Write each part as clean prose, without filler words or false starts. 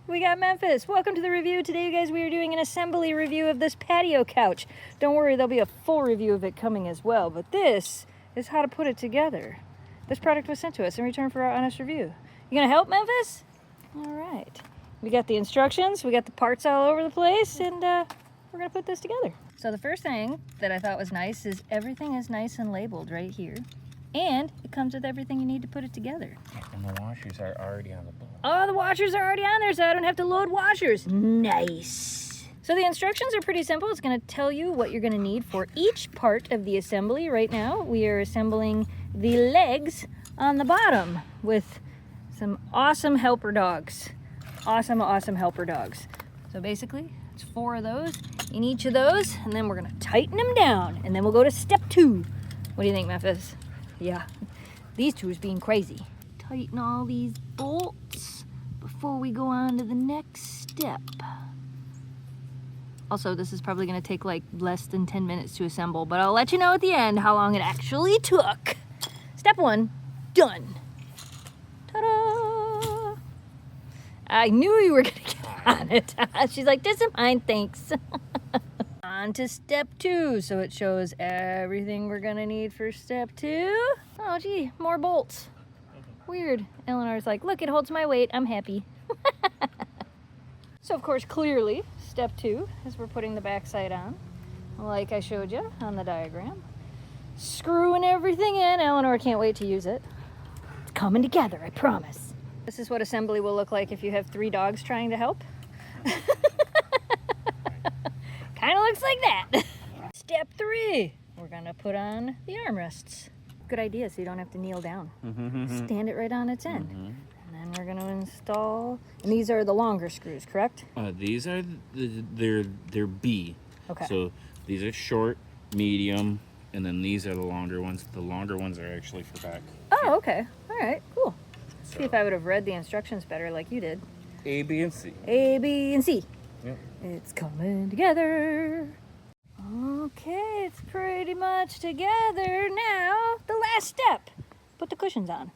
We got Memphis. Welcome to the review. Today, you guys, we are doing an assembly review of this patio couch. Don't worry, there'll be a full review of it coming as well, but this is how to put it together. This product was sent to us in return for our honest review. You gonna help, Memphis? All right. We got the instructions, we got the parts all over the place, and we're gonna put this together. So the first thing that I thought was nice is everything is nice and labeled right here. And it comes with everything you need to put it together. And the washers are already on the boat. Oh, the washers are already on there, so I don't have to load washers. Nice. So the instructions are pretty simple. It's gonna tell you what you're gonna need for each part of the assembly. Right now, we are assembling the legs on the bottom with some awesome helper dogs. Awesome helper dogs. So basically, it's 4 of those in each of those, and then we're gonna tighten them down, and then we'll go to step 2. What do you think, Memphis? Yeah, these two is being crazy. Tighten all these bolts before we go on to the next step. Also, this is probably gonna take like less than 10 minutes to assemble, but I'll let you know at the end how long it actually took. Step 1, done. Ta-da! I knew you were gonna get on it. She's like, this is mine, thanks. On to step 2. So it shows everything we're gonna need for step 2. Oh gee, more bolts. Weird. Eleanor's like, look, it holds my weight. I'm happy. So of course, clearly, step 2 is we're putting the backside on, like I showed you on the diagram. Screwing everything in. Eleanor can't wait to use it. It's coming together, I promise. This is what assembly will look like if you have 3 dogs trying to help. Kind of looks like that. Step 3, we're gonna put on the armrests. Good idea, so you don't have to kneel down. Stand it right on its end. And then we're gonna install, and these are the longer screws, correct? These are they're B. Okay. So these are short, medium, and then these are the longer ones. The longer ones are actually for back. Oh, okay. All right, cool. See if I would have read the instructions better like you did. A, B, and C. A, B, and C. Yep. It's coming together. Okay, it's pretty much together now. The last step, put the cushions on.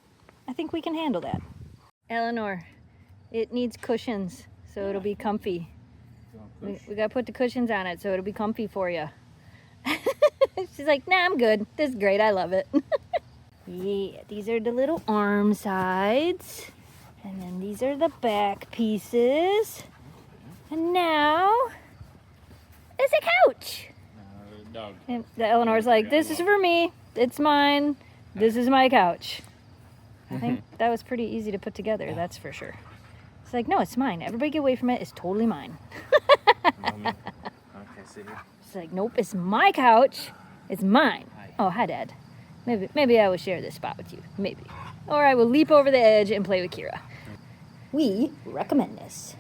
I think we can handle that. Eleanor, it needs cushions, so it'll be comfy. We gotta put the cushions on it so it'll be comfy for you. She's like, nah, I'm good. This is great, I love it. Yeah, these are the little arm sides. And then these are the back pieces. And now, it's a couch. Dog. And the Eleanor's like, this is for me. It's mine. This is my couch. I think that was pretty easy to put together, that's for sure. It's like, no, it's mine. Everybody get away from it. It's totally mine. Okay, sit here. It's like, nope, it's my couch. It's mine. Hi. Oh, hi, Dad. Maybe I will share this spot with you. Maybe. Or I will leap over the edge and play with Kira. We recommend this.